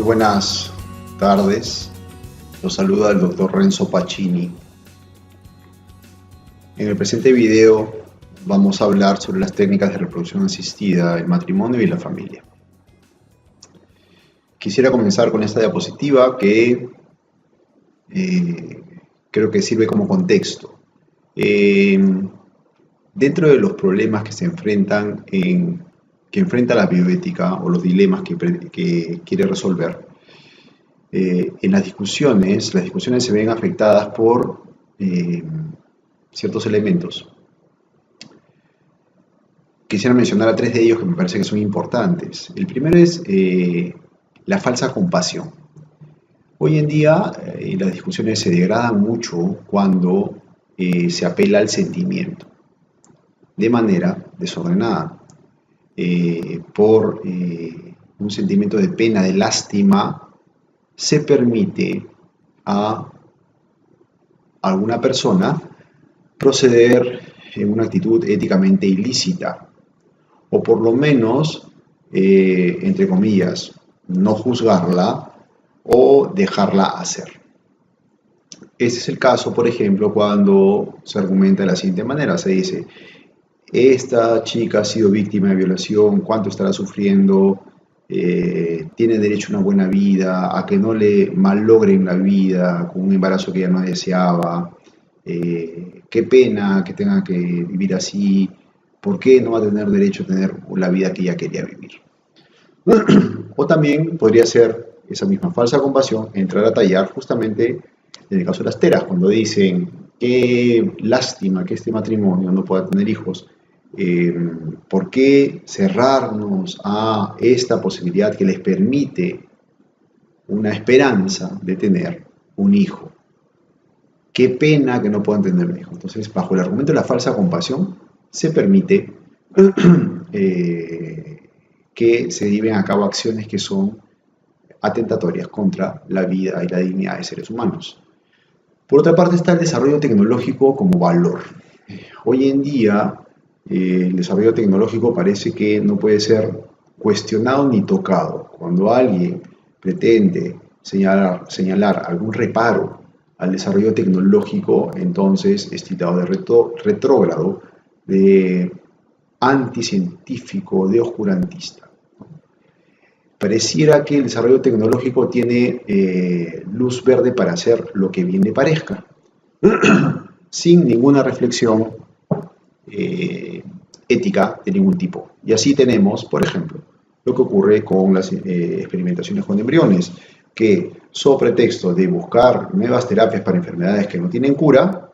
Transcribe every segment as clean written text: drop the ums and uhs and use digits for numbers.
buenas tardes. Los saluda el doctor Renzo Pacini. En el presente video vamos a hablar sobre las técnicas de reproducción asistida, el matrimonio y la familia. Quisiera comenzar con esta diapositiva que creo que sirve como contexto. Dentro de los problemas que se enfrentan que enfrenta la bioética o los dilemas que quiere resolver, en las discusiones se ven afectadas por ciertos elementos. Quisiera mencionar a tres de ellos que me parece que son importantes. El primero es la falsa compasión. Hoy en día las discusiones se degradan mucho cuando se apela al sentimiento de manera desordenada. Por un sentimiento de pena, de lástima, se permite a alguna persona proceder en una actitud éticamente ilícita, o por lo menos, entre comillas, no juzgarla o dejarla hacer. Ese es el caso, por ejemplo, cuando se argumenta de la siguiente manera. Se dice: esta chica ha sido víctima de violación, ¿cuánto estará sufriendo? Tiene derecho a una buena vida, a que no le malogren la vida con un embarazo que ella no deseaba. Qué pena que tenga que vivir así. ¿Por qué no va a tener derecho a tener la vida que ella quería vivir? O también podría ser esa misma falsa compasión entrar a tallar justamente en el caso de las teras, cuando dicen: qué lástima que este matrimonio no pueda tener hijos. ¿Por qué cerrarnos a esta posibilidad que les permite una esperanza de tener un hijo? Qué pena que no puedan tener un hijo. Entonces, bajo el argumento de la falsa compasión, se permite que se lleven a cabo acciones que son atentatorias contra la vida y la dignidad de seres humanos. Por otra parte está el desarrollo tecnológico como valor. Hoy en día el desarrollo tecnológico parece que no puede ser cuestionado ni tocado. Cuando alguien pretende señalar algún reparo al desarrollo tecnológico, entonces es tildado de retrógrado, de anticientífico, de oscurantista. Pareciera que el desarrollo tecnológico tiene luz verde para hacer lo que bien le parezca, sin ninguna reflexión ética de ningún tipo. Y así tenemos, por ejemplo, lo que ocurre con las experimentaciones con embriones, que sobre pretexto de buscar nuevas terapias para enfermedades que no tienen cura,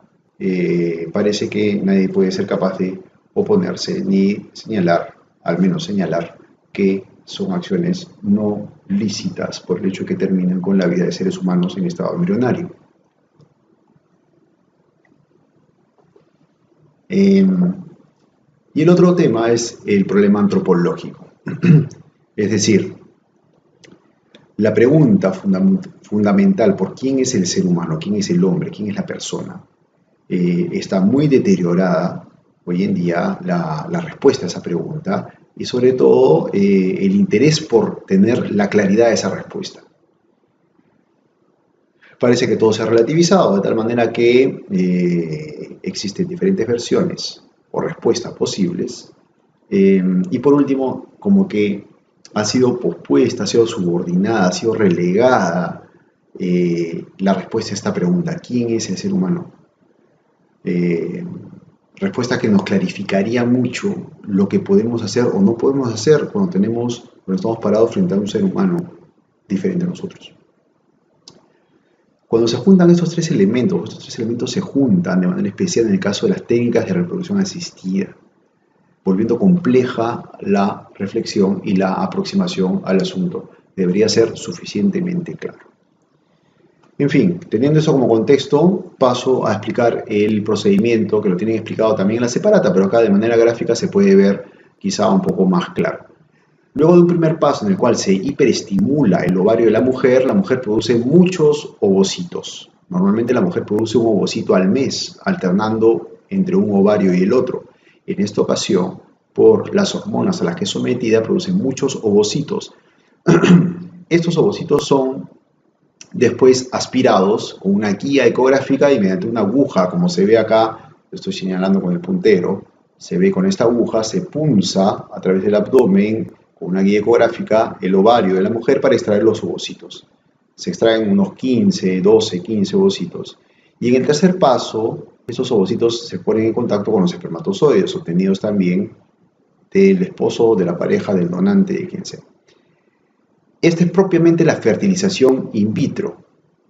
parece que nadie puede ser capaz de oponerse ni señalar, al menos señalar, que son acciones no lícitas por el hecho de que terminan con la vida de seres humanos en estado embrionario. Y el otro tema es el problema antropológico. Es decir, la pregunta fundamental por quién es el ser humano, quién es el hombre, quién es la persona, está muy deteriorada hoy en día la respuesta a esa pregunta, y sobre todo el interés por tener la claridad de esa respuesta. Parece que todo se ha relativizado, de tal manera que existen diferentes versiones o respuestas posibles, y por último, como que ha sido pospuesta, ha sido subordinada, ha sido relegada la respuesta a esta pregunta: ¿quién es el ser humano? Respuesta que nos clarificaría mucho lo que podemos hacer o no podemos hacer cuando estamos parados frente a un ser humano diferente a nosotros. Cuando se juntan estos tres elementos se juntan de manera especial en el caso de las técnicas de reproducción asistida, volviendo compleja la reflexión y la aproximación al asunto. Debería ser suficientemente claro. En fin, teniendo eso como contexto, paso a explicar el procedimiento, que lo tienen explicado también en la separata, pero acá de manera gráfica se puede ver quizá un poco más claro. Luego de un primer paso en el cual se hiperestimula el ovario de la mujer produce muchos ovocitos. Normalmente la mujer produce un ovocito al mes, alternando entre un ovario y el otro. En esta ocasión, por las hormonas a las que es sometida, produce muchos ovocitos. Estos ovocitos son después aspirados con una guía ecográfica y mediante una aguja, como se ve acá, lo estoy señalando con el puntero, se ve con esta aguja, se punza a través del abdomen con una guía ecográfica el ovario de la mujer para extraer los ovocitos. Se extraen unos 15, 12, 15 ovocitos. Y en el tercer paso, esos ovocitos se ponen en contacto con los espermatozoides, obtenidos también del esposo, de la pareja, del donante, de quien sea. Esta es propiamente la fertilización in vitro,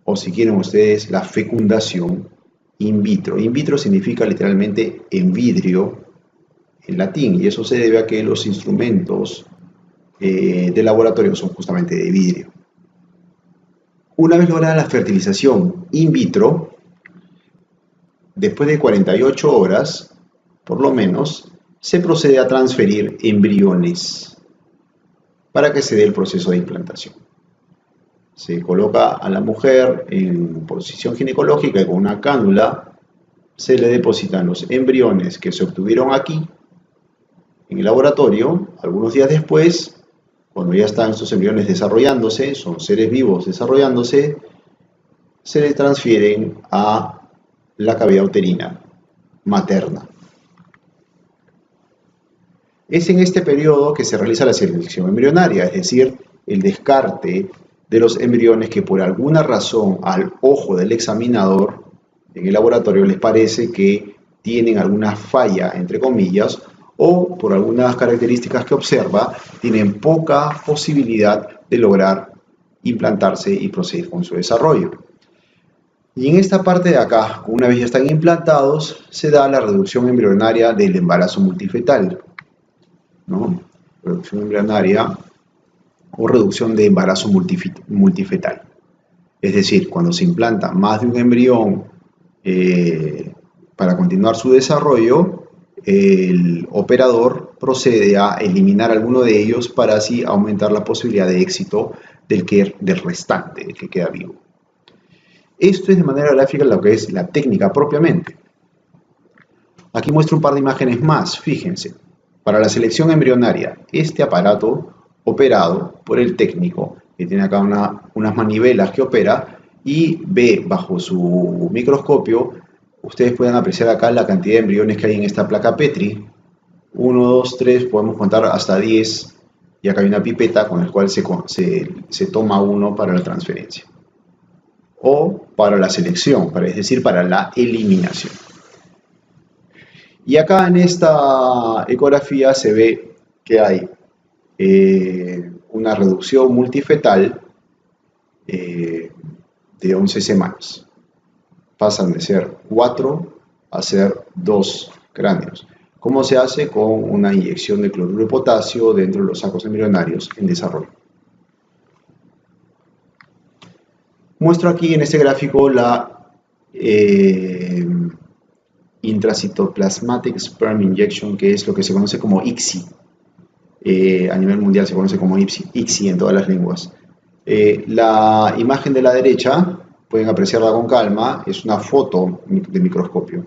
o si quieren ustedes, la fecundación in vitro. In vitro significa literalmente en vidrio, en latín, y eso se debe a que los instrumentos de laboratorio son justamente de vidrio. Una vez lograda la fertilización in vitro, después de 48 horas, por lo menos, se procede a transferir embriones para que se dé el proceso de implantación. Se coloca a la mujer en posición ginecológica y con una cánula se le depositan los embriones que se obtuvieron aquí en el laboratorio. Algunos días después, cuando ya están estos embriones desarrollándose, son seres vivos desarrollándose, se les transfieren a la cavidad uterina materna. Es en este periodo que se realiza la selección embrionaria, es decir, el descarte de los embriones que por alguna razón al ojo del examinador en el laboratorio les parece que tienen alguna falla, entre comillas, o por algunas características que observa, tienen poca posibilidad de lograr implantarse y proseguir con su desarrollo. Y en esta parte de acá, una vez ya están implantados, se da la reducción embrionaria del embarazo multifetal, ¿no? Reducción embrionaria o reducción de embarazo multifetal. Es decir, cuando se implanta más de un embrión para continuar su desarrollo, el operador procede a eliminar alguno de ellos para así aumentar la posibilidad de éxito del restante, del que queda vivo. Esto es de manera gráfica lo que es la técnica propiamente. Aquí muestro un par de imágenes más, fíjense. Para la selección embrionaria, este aparato operado por el técnico, que tiene acá unas manivelas que opera y ve bajo su microscopio, ustedes pueden apreciar acá la cantidad de embriones que hay en esta placa Petri. 1, 2, 3, podemos contar hasta 10, y acá hay una pipeta con la cual se toma uno para la transferencia. O para la selección, es decir, para la eliminación. Y acá en esta ecografía se ve que hay una reducción multifetal de 11 semanas. Pasan de ser 4 a ser 2 cráneos. ¿Cómo se hace? Con una inyección de cloruro de potasio dentro de los sacos embrionarios en desarrollo. Muestro aquí en este gráfico la Intracitoplasmatic Sperm Injection, que es lo que se conoce como ICSI. A nivel mundial se conoce como ICSI en todas las lenguas. La imagen de la derecha, pueden apreciarla con calma, es una foto de microscopio.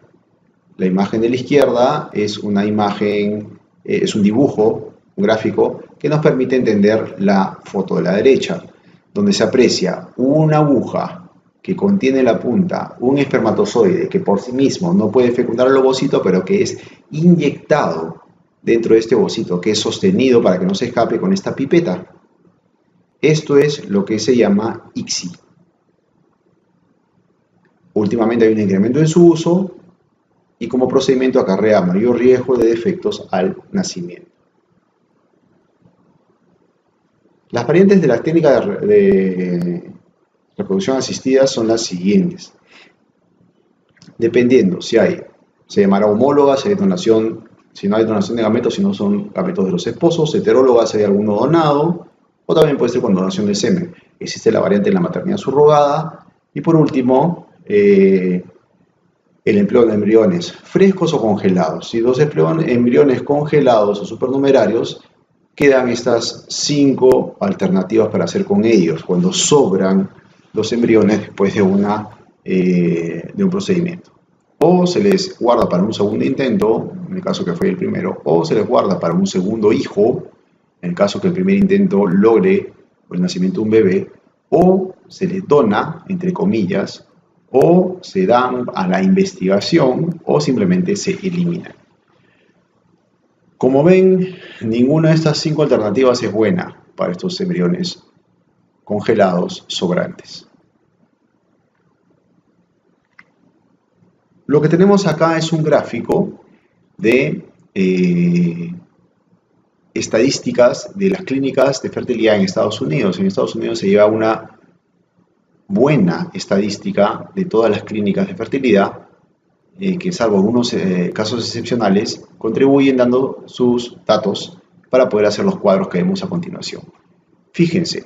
La imagen de la izquierda es una imagen, es un dibujo, un gráfico, que nos permite entender la foto de la derecha, donde se aprecia una aguja que contiene en la punta un espermatozoide que por sí mismo no puede fecundar el ovocito, pero que es inyectado dentro de este ovocito, que es sostenido para que no se escape con esta pipeta. Esto es lo que se llama ICSI. Últimamente hay un incremento en su uso y como procedimiento acarrea mayor riesgo de defectos al nacimiento. Las variantes de la técnica de reproducción asistida son las siguientes. Dependiendo si hay, se llamará homóloga, si hay donación, si no hay donación de gametos, si no son gametos de los esposos, heteróloga, si hay alguno donado, o también puede ser con donación de semen. Existe la variante de la maternidad subrogada. Y por último, el empleo de embriones frescos o congelados. Si dos embriones congelados o supernumerarios, quedan estas 5 alternativas para hacer con ellos cuando sobran los embriones después de un procedimiento. O se les guarda para un segundo intento, en el caso que fue el primero, o se les guarda para un segundo hijo, en el caso que el primer intento logre o el nacimiento de un bebé, o se les dona, entre comillas, o se dan a la investigación, o simplemente se eliminan. Como ven, ninguna de estas 5 alternativas es buena para estos embriones congelados sobrantes. Lo que tenemos acá es un gráfico de estadísticas de las clínicas de fertilidad en Estados Unidos. En Estados Unidos se lleva una buena estadística de todas las clínicas de fertilidad, que salvo algunos casos excepcionales, contribuyen dando sus datos para poder hacer los cuadros que vemos a continuación. Fíjense,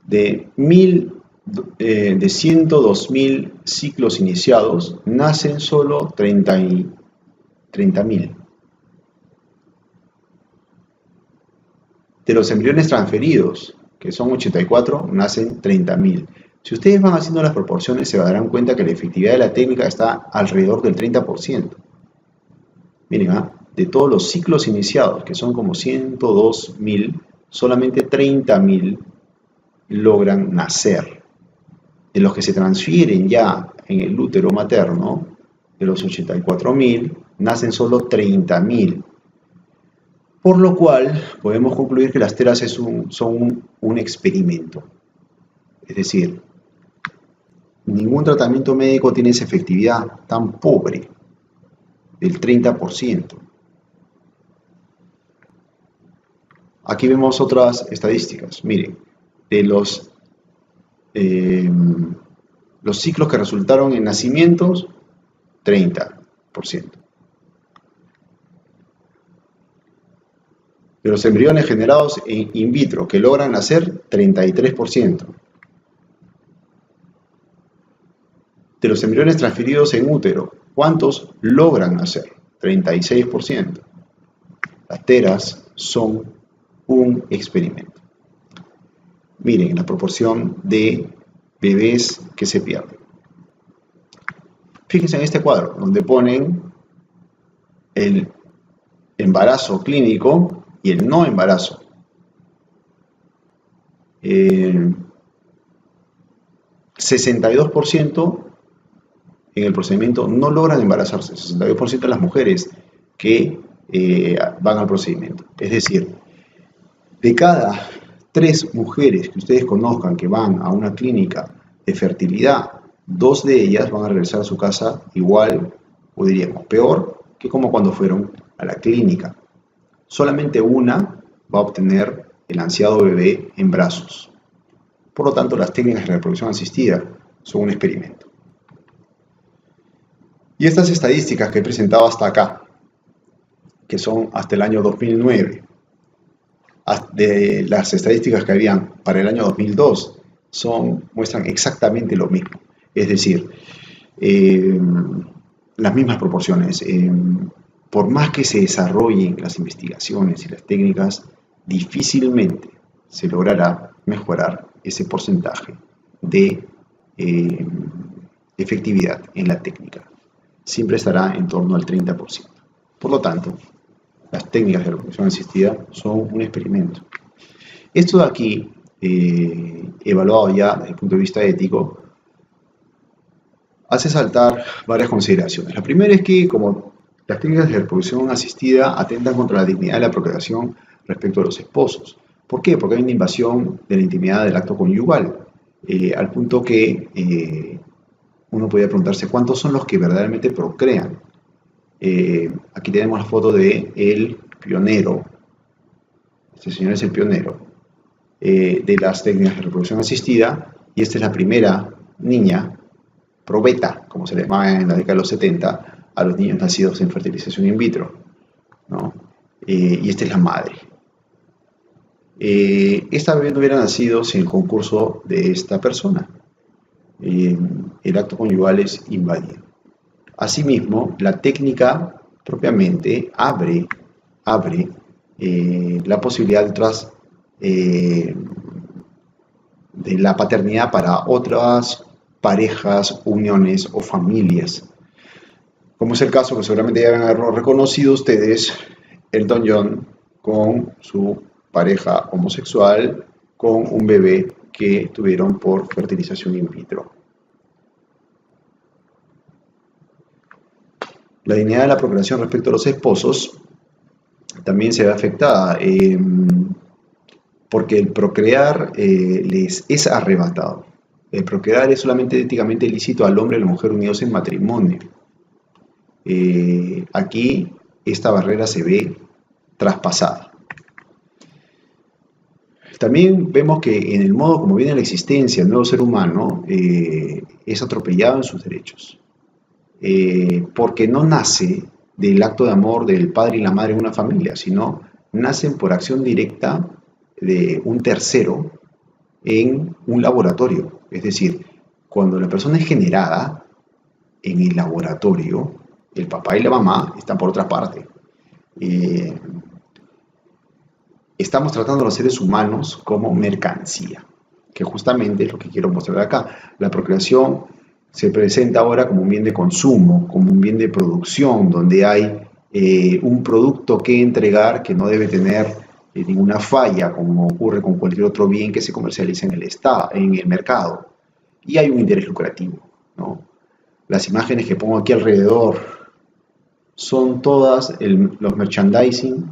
de 102.000 ciclos iniciados, nacen solo 30.000. De los embriones transferidos, que son 84, nacen 30.000. Si ustedes van haciendo las proporciones, se darán cuenta que la efectividad de la técnica está alrededor del 30%. Miren, de todos los ciclos iniciados, que son como 102.000, solamente 30.000 logran nacer. De los que se transfieren ya en el útero materno, de los 84.000, nacen solo 30.000. Por lo cual, podemos concluir que las teras son un experimento. Es decir, ningún tratamiento médico tiene esa efectividad tan pobre, del 30%. Aquí vemos otras estadísticas. Miren, de los ciclos que resultaron en nacimientos, 30%. De los embriones generados in vitro que logran nacer, 33%. De los embriones transferidos en útero, ¿cuántos logran nacer? 36%. Las teras son un experimento. Miren la proporción de bebés que se pierden. Fíjense en este cuadro, donde ponen el embarazo clínico y el no embarazo. 62% en el procedimiento no logran embarazarse, 62% de las mujeres que van al procedimiento. Es decir, de cada 3 mujeres que ustedes conozcan que van a una clínica de fertilidad, 2 de ellas van a regresar a su casa igual, o diríamos peor, que como cuando fueron a la clínica. Solamente una va a obtener el ansiado bebé en brazos. Por lo tanto, las técnicas de reproducción asistida son un experimento. Y estas estadísticas que he presentado hasta acá, que son hasta el año 2009, de las estadísticas que habían para el año 2002, muestran exactamente lo mismo. Es decir, las mismas proporciones. Por más que se desarrollen las investigaciones y las técnicas, difícilmente se logrará mejorar ese porcentaje de efectividad en la técnica. Siempre estará en torno al 30%. Por lo tanto, las técnicas de reproducción asistida son un experimento. Esto de aquí, evaluado ya desde el punto de vista ético, hace saltar varias consideraciones. La primera es que, como las técnicas de reproducción asistida atentan contra la dignidad de la procreación respecto a los esposos. ¿Por qué? Porque hay una invasión de la intimidad del acto conyugal, al punto que uno podría preguntarse cuántos son los que verdaderamente procrean. Aquí tenemos la foto del pionero. Este señor es el pionero de las técnicas de reproducción asistida, y esta es la primera niña, probeta, como se le llamaba en la década de los 70, a los niños nacidos en fertilización in vitro, ¿no? Y esta es la madre. Esta bebé no hubiera nacido sin el concurso de esta persona. El acto conyugal es invadido. Asimismo, la técnica propiamente abre la posibilidad de la paternidad para otras parejas, uniones o familias. Como es el caso que seguramente ya habrán reconocido ustedes, Elton John con su pareja homosexual con un bebé que tuvieron por fertilización in vitro. La dignidad de la procreación respecto a los esposos también se ve afectada porque el procrear les es arrebatado. El procrear es solamente éticamente lícito al hombre y a la mujer unidos en matrimonio. Aquí esta barrera se ve traspasada. También vemos que en el modo como viene la existencia, el nuevo ser humano es atropellado en sus derechos. Porque no nace del acto de amor del padre y la madre en una familia, sino nacen por acción directa de un tercero en un laboratorio. Es decir, cuando la persona es generada en el laboratorio, el papá y la mamá están por otra parte. Estamos tratando a los seres humanos como mercancía, que justamente es lo que quiero mostrar acá. La procreación se presenta ahora como un bien de consumo, como un bien de producción, donde hay un producto que entregar que no debe tener ninguna falla, como ocurre con cualquier otro bien que se comercializa en el mercado. Y hay un interés lucrativo, ¿no? Las imágenes que pongo aquí alrededor son todas los merchandising,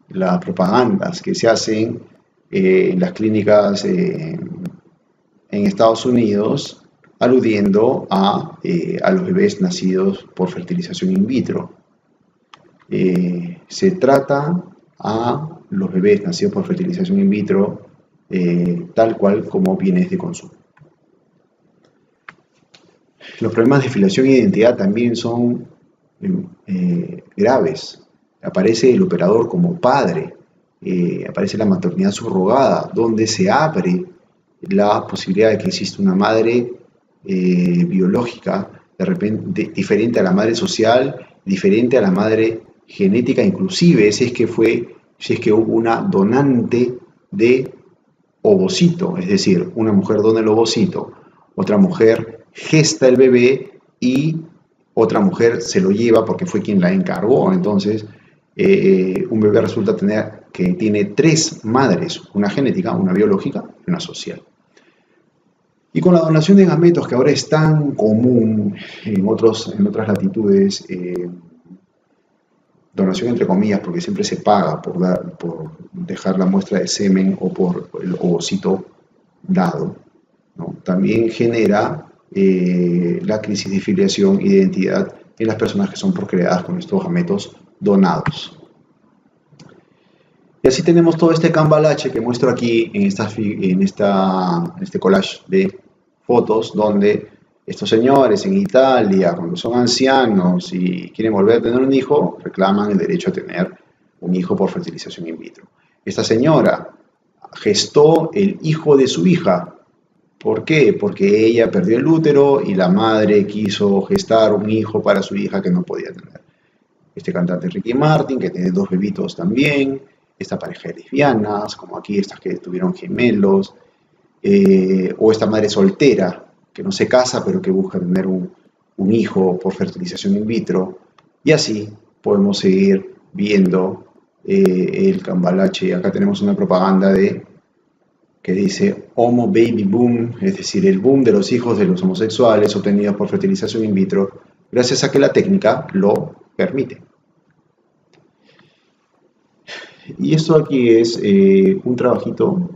las propagandas que se hacen en las clínicas en Estados Unidos, aludiendo a los bebés nacidos por fertilización in vitro. Se trata a los bebés nacidos por fertilización in vitro tal cual como bienes de consumo. Los problemas de filiación e identidad también son graves. Aparece el operador como padre, aparece la maternidad subrogada, donde se abre la posibilidad de que exista una madre biológica, de repente diferente a la madre social, diferente a la madre genética, inclusive si es que hubo una donante de ovocito, es decir, una mujer dona el ovocito, otra mujer gesta el bebé y otra mujer se lo lleva porque fue quien la encargó. Entonces, un bebé resulta que tiene tres madres, una genética, una biológica y una social. Y con la donación de gametos, que ahora es tan común en otras latitudes, donación entre comillas, porque siempre se paga por dejar la muestra de semen o por el ovocito dado, ¿no? También genera la crisis de filiación y de identidad en las personas que son procreadas con estos gametos donados. Y así tenemos todo este cambalache que muestro aquí en este collage de fotos, donde estos señores en Italia, cuando son ancianos y quieren volver a tener un hijo, reclaman el derecho a tener un hijo por fertilización in vitro. Esta señora gestó el hijo de su hija. ¿Por qué? Porque ella perdió el útero y la madre quiso gestar un hijo para su hija que no podía tener. Este cantante Ricky Martin, que tiene dos bebitos también, esta pareja de lesbianas, como aquí estas que tuvieron gemelos, o esta madre soltera, que no se casa pero que busca tener un hijo por fertilización in vitro, y así podemos seguir viendo el cambalache. Acá tenemos una propaganda que dice Homo Baby Boom, es decir, el boom de los hijos de los homosexuales obtenidos por fertilización in vitro, gracias a que la técnica lo permite. Y esto aquí es un trabajito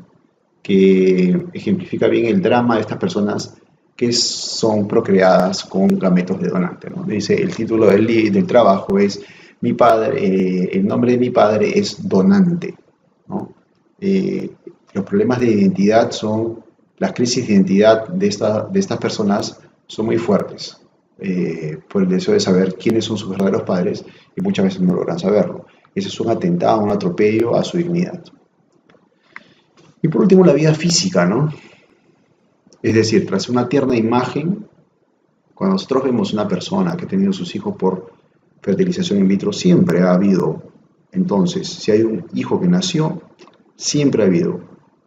que ejemplifica bien el drama de estas personas que son procreadas con gametos de donante, ¿no? Dice, el título del trabajo es Mi padre, el nombre de mi padre es donante, ¿no? Los problemas de identidad las crisis de identidad de estas personas son muy fuertes por el deseo de saber quiénes son sus verdaderos padres y muchas veces no logran saberlo. Ese es un atentado, un atropello a su dignidad. Y por último, la vida física, ¿no? Es decir, tras una tierna imagen, cuando nosotros vemos una persona que ha tenido sus hijos por fertilización in vitro, siempre ha habido, entonces, si hay un hijo que nació, siempre ha habido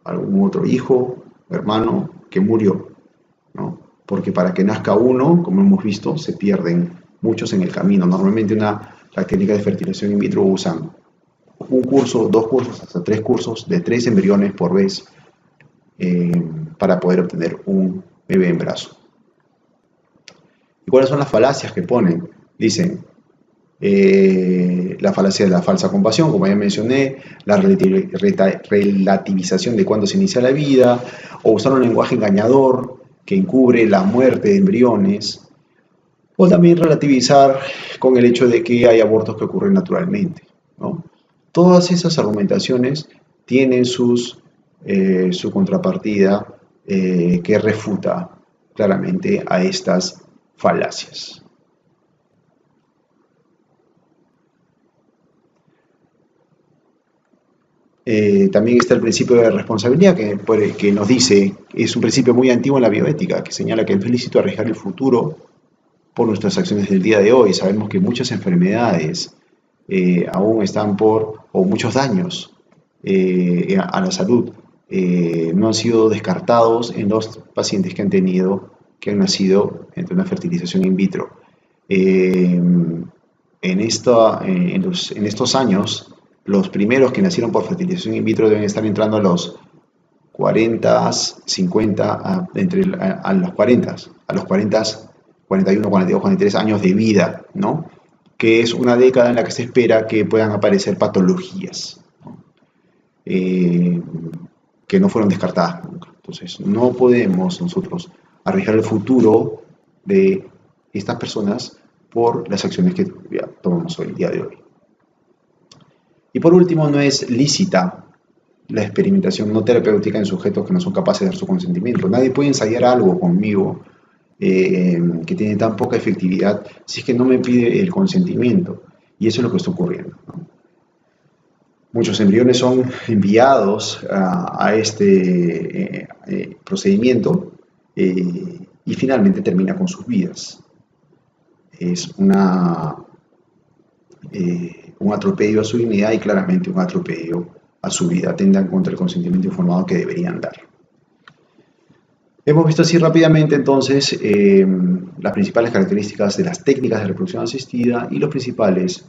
algún otro hijo, hermano, que murió, ¿no? Porque para que nazca uno, como hemos visto, se pierden muchos en el camino. Normalmente la técnica de fertilización in vitro usan un curso, dos cursos, hasta tres cursos de 3 embriones por vez para poder obtener un bebé en brazo. ¿Y cuáles son las falacias que ponen? Dicen, la falacia de la falsa compasión, como ya mencioné, la relativización de cuándo se inicia la vida, o usar un lenguaje engañador que encubre la muerte de embriones, o también relativizar con el hecho de que hay abortos que ocurren naturalmente, ¿no? Todas esas argumentaciones tienen su contrapartida que refuta claramente a estas falacias. También está el principio de responsabilidad que nos dice, es un principio muy antiguo en la bioética, que señala que no es lícito arriesgar el futuro por nuestras acciones del día de hoy. Sabemos que muchas enfermedades aún están o muchos daños a la salud no han sido descartados en los pacientes que han nacido entre una fertilización in vitro. En estos años, los primeros que nacieron por fertilización in vitro deben estar entrando a los 40, 50, a los 40, 41, 42, 43 años de vida, ¿no? Que es una década en la que se espera que puedan aparecer patologías, ¿no? Que no fueron descartadas nunca. Entonces, no podemos nosotros arriesgar el futuro de estas personas por las acciones que tomamos hoy, el día de hoy. Y por último, no es lícita la experimentación no terapéutica en sujetos que no son capaces de dar su consentimiento. Nadie puede ensayar algo conmigo que tiene tan poca efectividad si es que no me pide el consentimiento. Y eso es lo que está ocurriendo, ¿no? Muchos embriones son enviados a este procedimiento y finalmente termina con sus vidas. Es un atropello a su dignidad y claramente un atropello a su vida. Atentan contra el consentimiento informado que deberían dar. Hemos visto así rápidamente entonces las principales características de las técnicas de reproducción asistida y los principales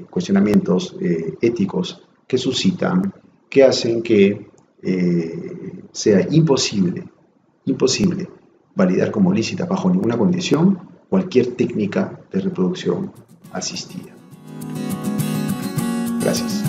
cuestionamientos éticos que suscitan, que hacen que sea imposible validar como lícita bajo ninguna condición cualquier técnica de reproducción asistida. Gracias.